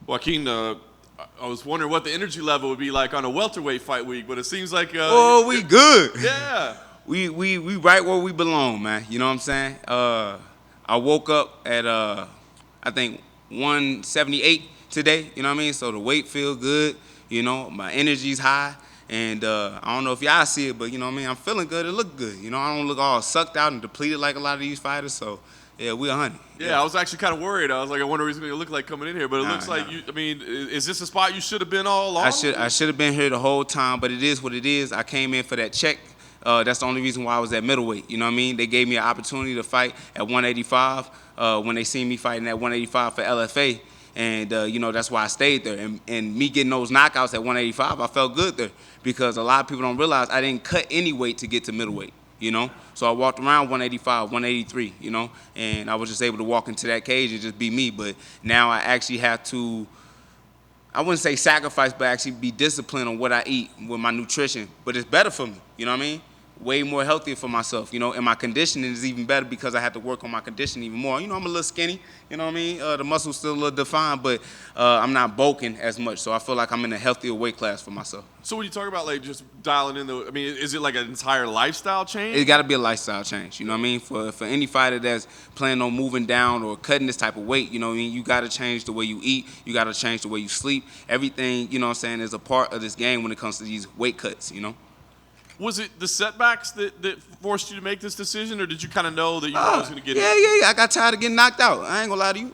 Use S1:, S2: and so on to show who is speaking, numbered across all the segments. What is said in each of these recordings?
S1: Joaquin, I was wondering what the energy level would be like on a welterweight fight week, but it seems like
S2: oh, we good.
S1: Yeah.
S2: We right where we belong, man. You know what I'm saying? I woke up at I think 178 today. You know what I mean? So the weight feel good. You know, my energy's high, and I don't know if y'all see it, but you know what I mean. I'm feeling good. It look good. You know, I don't look all sucked out and depleted like a lot of these fighters. So. Yeah, we 100.
S1: Yeah, I was actually kind of worried. I was like, I wonder what he's going to look like coming in here. But it looks like you. I mean, is this a spot you should have been all along?
S2: I should have been here the whole time, but it is what it is. I came in for that check. That's the only reason why I was at middleweight. You know what I mean? They gave me an opportunity to fight at 185 when they seen me fighting at 185 for LFA. And, you know, that's why I stayed there. And me getting those knockouts at 185, I felt good there because a lot of people don't realize I didn't cut any weight to get to middleweight. You know, so I walked around 185, 183, you know, and I was just able to walk into that cage and just be me. But now I actually have to, I wouldn't say sacrifice, but actually be disciplined on what I eat with my nutrition. But it's better for me, you know what I mean? Way more healthier for myself, you know, and my conditioning is even better because I had to work on my conditioning even more. You know, I'm a little skinny, you know what I mean? The muscle's still a little defined, but I'm not bulking as much, so I feel like I'm in a healthier weight class for myself.
S1: So when you talk about, like, just dialing in I mean, is it like an entire lifestyle change?
S2: It got to be a lifestyle change, you know what I mean? For any fighter that's planning on moving down or cutting this type of weight, you know what I mean? You got to change the way you eat. You got to change the way you sleep. Everything, you know what I'm saying, is a part of this game when it comes to these weight cuts, you know?
S1: Was it the setbacks that forced you to make this decision, or did you kind of know that you were going to get it?
S2: Yeah. I got tired of getting knocked out. I ain't gonna lie to you.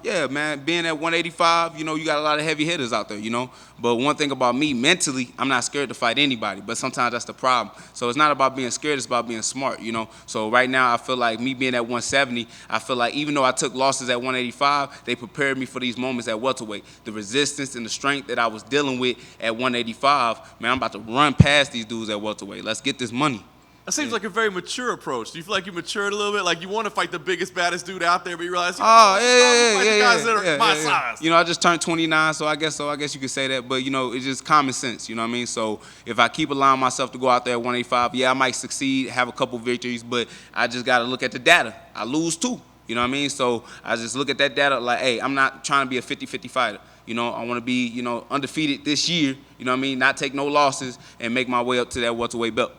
S2: Yeah, man, being at 185, you know, you got a lot of heavy hitters out there, you know. But one thing about me, mentally, I'm not scared to fight anybody, but sometimes that's the problem. So it's not about being scared, it's about being smart, you know. So right now, I feel like me being at 170, I feel like even though I took losses at 185, they prepared me for these moments at welterweight. The resistance and the strength that I was dealing with at 185, man, I'm about to run past these dudes at welterweight. Let's get this money.
S1: That seems like a very mature approach. Do you feel like you matured a little bit? Like you want to fight the biggest, baddest dude out there, but you realize, the guys that are my size.
S2: You know, I just turned 29, so I guess you could say that. But you know, it's just common sense. You know what I mean? So if I keep allowing myself to go out there at 185, yeah, I might succeed, have a couple victories, but I just got to look at the data. I lose too. You know what I mean? So I just look at that data like, hey, I'm not trying to be a 50-50 fighter. You know, I want to be, you know, undefeated this year. You know what I mean? Not take no losses and make my way up to that welterweight belt.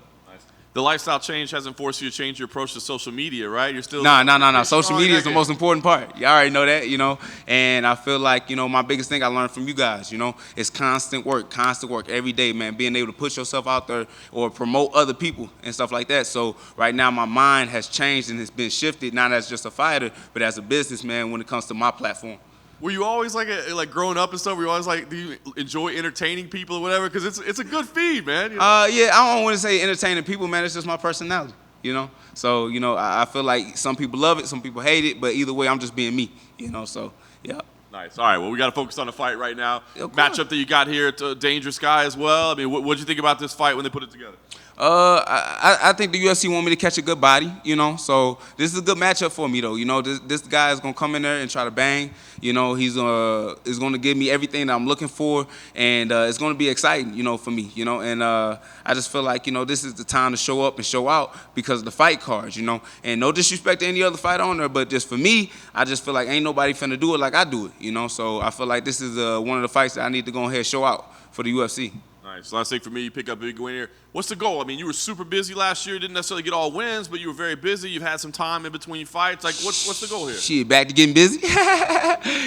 S1: The lifestyle change hasn't forced you to change your approach to social media, right? You're still
S2: No. Social media is the most important part. You already know that, you know. And I feel like, you know, my biggest thing I learned from you guys, you know, is constant work every day, man. Being able to put yourself out there or promote other people and stuff like that. So right now my mind has changed and it's been shifted, not as just a fighter, but as a businessman when it comes to my platform.
S1: Were you always like growing up and stuff? Were you always like, do you enjoy entertaining people or whatever? Because it's a good feed, man. You know?
S2: Yeah, I don't want to say entertaining people, man. It's just my personality, you know. So you know, I feel like some people love it, some people hate it, but either way, I'm just being me, you know. So yeah.
S1: Nice. All right. Well, we got to focus on the fight right now. Matchup that you got here at Dangerous Guy as well. I mean, what did you think about this fight when they put it together?
S2: I think the UFC want me to catch a good body, you know. So this is a good matchup for me, though. You know, this guy is gonna come in there and try to bang. You know, he's gonna give me everything that I'm looking for, and it's gonna be exciting, you know, for me. You know, and I just feel like, you know, this is the time to show up and show out because of the fight cards, you know. And no disrespect to any other fight on there, but just for me, I just feel like ain't nobody finna do it like I do it, you know. So I feel like this is one of the fights that I need to go ahead and show out for the UFC.
S1: Nice. Last thing for me, you pick up a big win here. What's the goal? I mean, you were super busy last year. Didn't necessarily get all wins, but you were very busy. You've had some time in between fights. Like, what's the goal here?
S2: Shit, back to getting busy.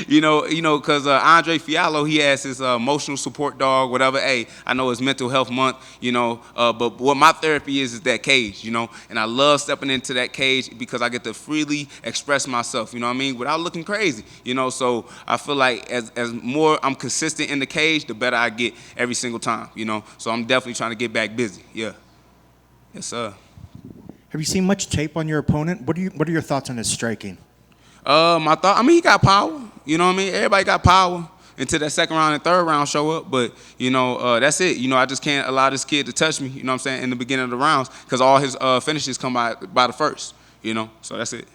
S2: you know, because Andre Fialho, he has his emotional support dog, whatever. Hey, I know it's Mental Health Month, you know, but what my therapy is that cage, you know, and I love stepping into that cage because I get to freely express myself, you know what I mean, without looking crazy, you know. So I feel like as more I'm consistent in the cage, the better I get every single time, you know. So I'm definitely trying to get back busy. Yeah. Yes, sir.
S3: Have you seen much tape on your opponent? What are your thoughts on his striking?
S2: My thought, I mean, he got power. You know what I mean? Everybody got power until that second round and third round show up. But, you know, that's it. You know, I just can't allow this kid to touch me, you know what I'm saying, in the beginning of the rounds because all his finishes come by the first, you know. So that's it.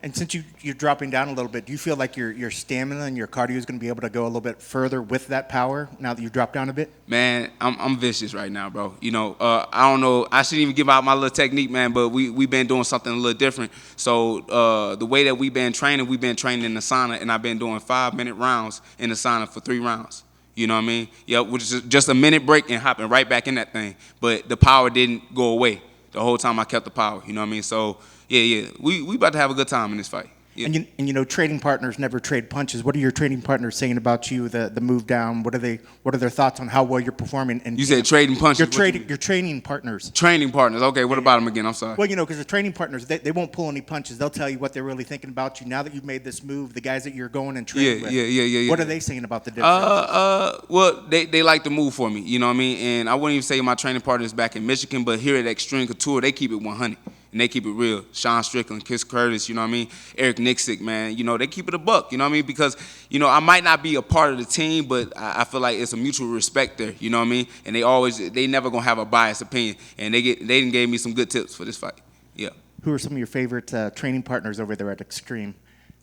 S3: And since you're dropping down a little bit, do you feel like your stamina and your cardio is going to be able to go a little bit further with that power now that you've dropped down a bit?
S2: Man, I'm vicious right now, bro. You know, I don't know. I shouldn't even give out my little technique, man, but we've been doing something a little different. So the way that we've been training in the sauna, and I've been doing 5-minute rounds in the sauna for 3 rounds. You know what I mean? Yeah, which is just a minute break and hopping right back in that thing. But the power didn't go away. The whole time I kept the power. You know what I mean? So, yeah. We about to have a good time in this fight. Yeah.
S3: And you know, trading partners never trade punches. What are your trading partners saying about you? The move down. What are their thoughts on how well you're performing? And
S2: you said trading punches.
S3: Your training partners.
S2: Training partners. Okay, what about them again? I'm sorry.
S3: Well, you know, because the training partners, they won't pull any punches. They'll tell you what they're really thinking about you. Now that you've made this move, the guys that you're going and training with.
S2: Yeah.
S3: What are they saying about the difference?
S2: Well, they like to move for me. You know what I mean? And I wouldn't even say my training partners back in Michigan, but here at Extreme Couture, they keep it 100. And they keep it real. Sean Strickland, Chris Curtis, you know what I mean? Eric Nixick, man, you know, they keep it a buck, you know what I mean? Because, you know, I might not be a part of the team, but I feel like it's a mutual respect there, you know what I mean? And they never gonna have a biased opinion. And they done gave me some good tips for this fight. Yeah.
S3: Who are some of your favorite training partners over there at Extreme?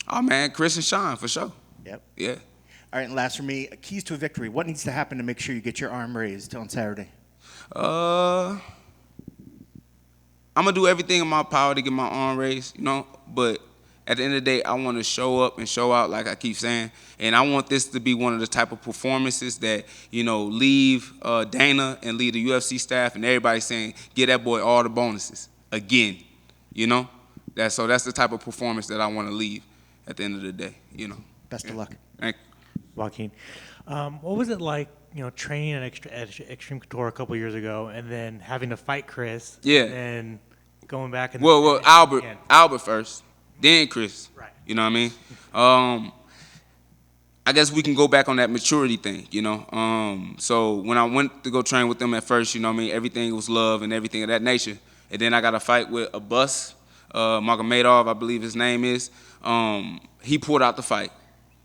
S2: Oh, man, Chris and Sean, for sure.
S3: Yep.
S2: Yeah.
S3: All right, and last for me, keys to a victory. What needs to happen to make sure you get your arm raised on Saturday?
S2: I'm going to do everything in my power to get my arm raised, you know, but at the end of the day, I want to show up and show out like I keep saying, and I want this to be one of the type of performances that, you know, leave Dana and leave the UFC staff and everybody saying, get that boy all the bonuses again, you know. That's the type of performance that I want to leave at the end of the day, you know.
S3: Best of luck.
S2: Thank you.
S4: Joaquin, what was it like, you know, training at Extreme Couture a couple years ago and then having to fight Chris?
S2: Yeah.
S4: And going back and
S2: Well, Albert first, then Chris.
S4: Right.
S2: You know what I mean? I guess we can go back on that maturity thing, you know. So when I went to go train with them at first, you know what I mean, everything was love and everything of that nature. And then I got a fight with a bus, Magomedov, I believe his name is. He pulled out the fight.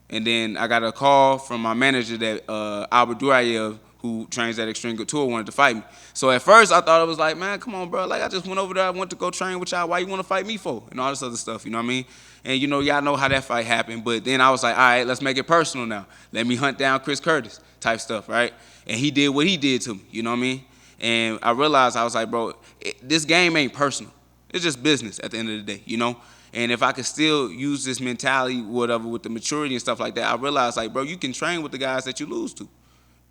S2: And then I got a call from my manager that Albert Durayev, who trains at Extreme Couture, wanted to fight me. So at first I thought it was like, man, come on, bro. Like, I just went over there. I went to go train with y'all. Why you want to fight me for? And all this other stuff, you know what I mean? And, you know, y'all know how that fight happened. But then I was like, all right, let's make it personal now. Let me hunt down Chris Curtis type stuff, right? And he did what he did to me, you know what I mean? And I realized, I was like, bro, this game ain't personal. It's just business at the end of the day, you know? And if I could still use this mentality, whatever, with the maturity and stuff like that, I realized, like, bro, you can train with the guys that you lose to.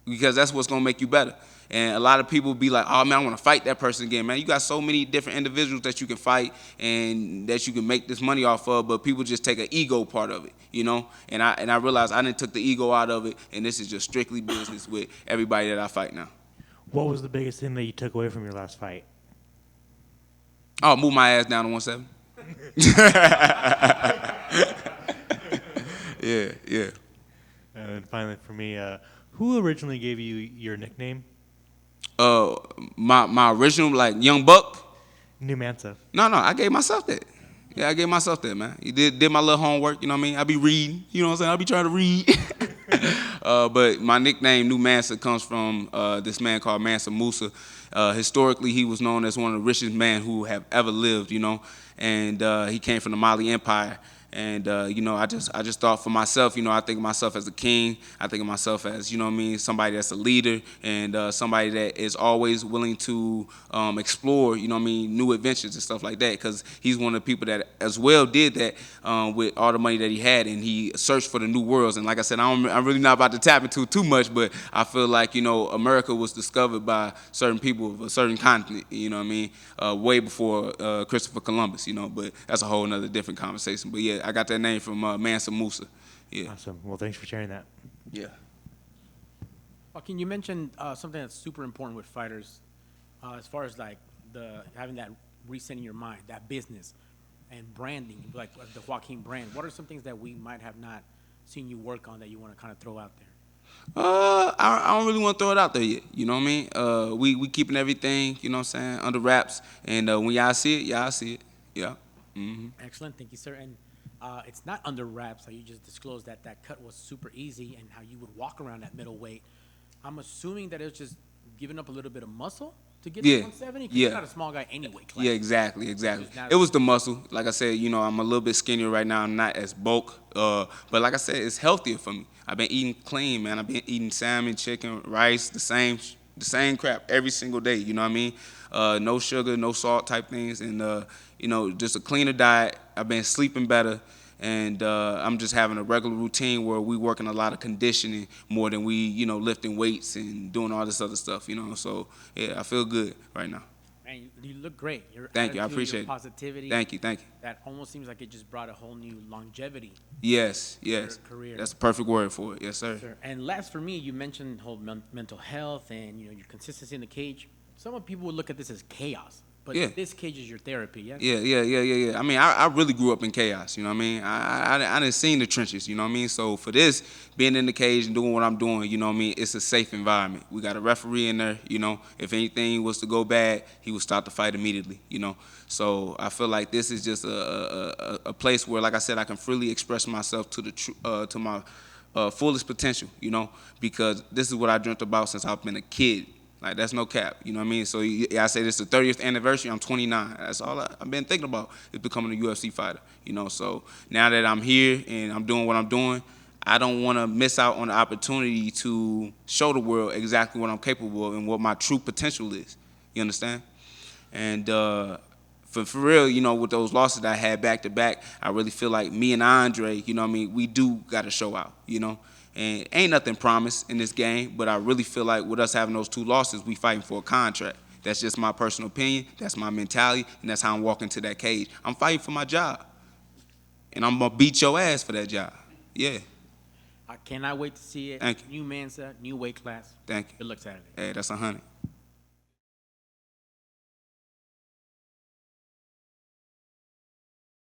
S2: Because that's what's gonna make you better. And a lot of people be like, oh man, I wanna fight that person again, man. You got so many different individuals that you can fight and that you can make this money off of, but people just take an ego part of it, you know? And I realized I didn't took the ego out of it, and this is just strictly business with everybody that I fight now. What
S4: was the biggest thing that you took away from your last fight?
S2: Oh, move my ass down to 170. Yeah.
S4: And finally for me, who originally gave you your nickname?
S2: My original, like, Young Buck.
S4: New Mansa.
S2: No, I gave myself that. Yeah, I gave myself that, man. You did my little homework, you know what I mean? I be reading, you know what I'm saying? I be trying to read. But my nickname, New Mansa, comes from this man called Mansa Musa. Historically, he was known as one of the richest men who have ever lived, you know, and he came from the Mali Empire. And, you know, I just thought for myself, you know, I think of myself as a king. I think of myself as, you know what I mean, somebody that's a leader and somebody that is always willing to explore, you know what I mean, new adventures and stuff like that. Because he's one of the people that as well did that with all the money that he had, and he searched for the new worlds. And like I said, I'm really not about to tap into too much, but I feel like, you know, America was discovered by certain people of a certain continent, you know what I mean, way before Christopher Columbus, you know. But that's a whole nother different conversation. But yeah, I got that name from Mansa Musa. Yeah.
S4: Awesome. Well, thanks for sharing that.
S2: Yeah.
S5: Joaquin, you mentioned something that's super important with fighters, as far as like having that reset in your mind, that business and branding, like the Joaquin brand. What are some things that we might have not seen you work on that you want to kind of throw out there?
S2: I don't really want to throw it out there yet. You know what I mean? We keeping everything, you know what I'm saying, under wraps. And when y'all see it, y'all see it. Yeah. Mm-hmm.
S5: Excellent. Thank you, sir. And it's not under wraps. You just disclosed that cut was super easy and how you would walk around at middleweight. I'm assuming that it was just giving up a little bit of muscle, to get
S2: Yeah.
S5: to 170? 'Cause
S2: Yeah.
S5: you're not a small guy anyway. Class.
S2: Yeah, exactly.
S5: It's not-
S2: It was the muscle. Like I said, you know, I'm a little bit skinnier right now. I'm not as bulk. But like I said, it's healthier for me. I've been eating clean, man. I've been eating salmon, chicken, rice, the same crap every single day. You know what I mean? No sugar, no salt type things, and you know, just a cleaner diet. I've been sleeping better. And I'm just having a regular routine where we working a lot of conditioning more than we, you know, lifting weights and doing all this other stuff, you know. So, yeah, I feel good right now.
S5: Man, you look great. Your
S2: Thank you. I
S5: attitude,
S2: appreciate
S5: your
S2: it.
S5: positivity.
S2: Thank you.
S5: That almost seems like it just brought a whole new longevity.
S2: Yes.
S5: Your career.
S2: That's the perfect word for it. Yes, sir.
S5: Sure. And last for me, you mentioned whole mental health and you know your consistency in the cage. Some people would look at this as chaos, but
S2: Yeah.
S5: this cage is your therapy. Yeah.
S2: Yeah. I mean, I really grew up in chaos, you know what I mean? I didn't seen the trenches, you know what I mean? So for this, being in the cage and doing what I'm doing, you know what I mean, it's a safe environment. We got a referee in there, you know. If anything was to go bad, he would stop the fight immediately, you know. So I feel like this is just a place where, like I said, I can freely express myself to my fullest potential, you know, because this is what I dreamt about since I've been a kid. Like, that's no cap, you know what I mean? So I say this is the 30th anniversary, I'm 29. That's all I've been thinking about is becoming a UFC fighter, you know? So now that I'm here and I'm doing what I'm doing, I don't want to miss out on the opportunity to show the world exactly what I'm capable of and what my true potential is, you understand? And for real, you know, with those losses that I had back to back, I really feel like me and Andre, you know what I mean, we do got to show out, you know? And ain't nothing promised in this game, but I really feel like with us having those 2 losses, we fighting for a contract. That's just my personal opinion. That's my mentality, and that's how I'm walking to that cage. I'm fighting for my job, and I'm gonna beat your ass for that job. Yeah.
S5: I cannot wait to see it.
S2: Thank you.
S5: New Mansa, new weight class.
S2: Thank you.
S5: Good luck Saturday.
S2: Hey, that's 100.